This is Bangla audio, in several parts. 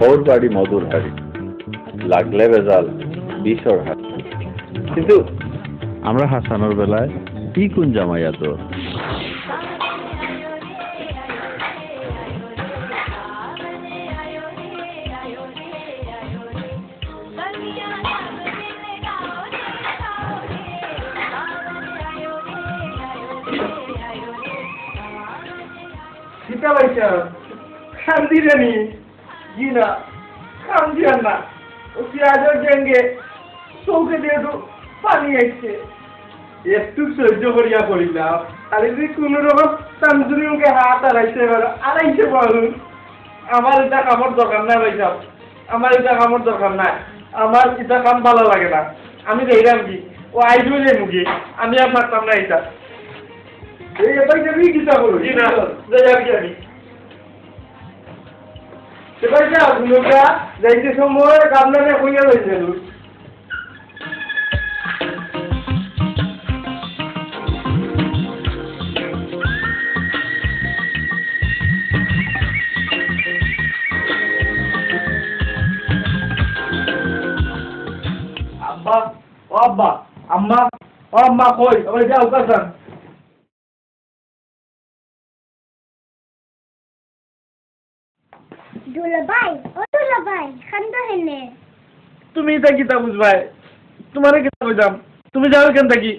ওর বাড়ি মধুর হাড়ি, লাগলে বেজাল বিশর হাড়ি। কিন্তু আমরা হাসানোর বেলায় কি কোন জামাইয়া তো सीता भाई खांदी रानी जी ना खांदी ना उसकी आज देंगे सौ के दे दो पानी ऐसे একটু সহ্য করিয়া পড়িলাম আর যদি কোন রকম তানজুরিকে হাত আড়াইছে আড়াইছে বলুন আমার এটা কামর দরকার নাই ভাই সাহেব, আমার এটা কামর দরকার নাই, আমার এটা কাম ভালো লাগে না, আমি দেখলাম কি ও আইজুই যে মুগি আমি আর পারতাম না এটা এই এবার যাবি কিতা করো জি না যাই আমি সেটাই যা গুলোটা যাইতে সময় গামলাতে কইয়া লইছিল Abba, Amma koi, abang jauh kasan. Dulabai, oh Dulabai, khanda henne. Tumi ita kita buzbai, tumhare kita bujam. Tumi jauh kan taki?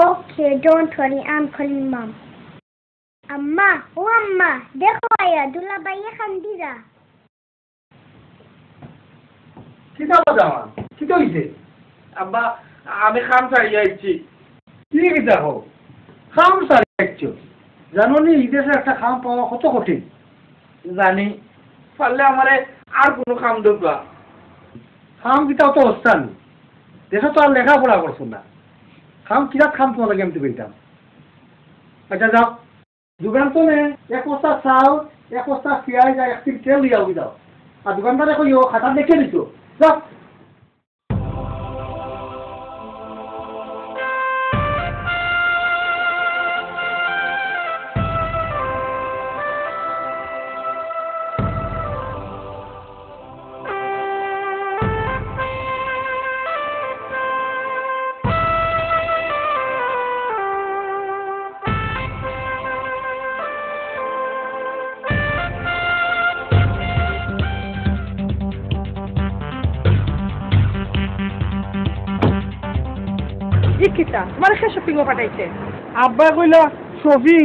Okay, don't worry, I'm calling mom. Amma, oh Amma, dekho aya, Dulabai ye khandira. Kita bujam, kita ite. আব্বা আমি খাম ছাড়িয়ে আইছি কি দেখো খাম ছাড়িয়ে আইছো জানো নি এই দেশে একটা খাম পাওয়া কত কঠিন জানি পারলে আমারে আর কোনো খাম দেবা খাম কিটাও তো অবস্থান দেশে তো আর লেখাপড়া করছো না খাম কিরা খাম তোমার লাগে আমি বলতাম আচ্ছা যাও দোকান তো নে এক বস্তা চাল এক বস্তা পেঁয়াজ আর এক টিন তেল দিয়ে যাও আর দোকানদারে কইও খাতা দেখে দিছো যাও কিতা তোমার সে শপিং ও পাঠাইছে আব্বা কইলা শপিং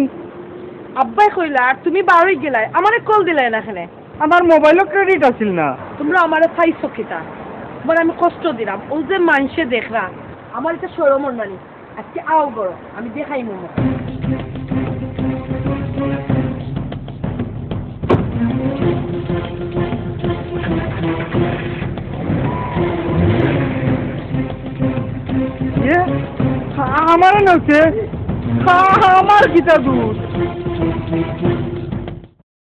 আব্বাই কইলা আর তুমি বাড়ি গেলাই আমারে কল দিলাই না এখানে আমার মোবাইলও ক্রেডিট আছিল না তোমরা আমারে পাইছো কিতা তোমার আমি কষ্ট দিলাম ও যে মানুষে দেখরা আমার এটা শরমর মানি আজকে আও করো আমি দেখাই মোমো আমার নছে আমার গীতা দুধ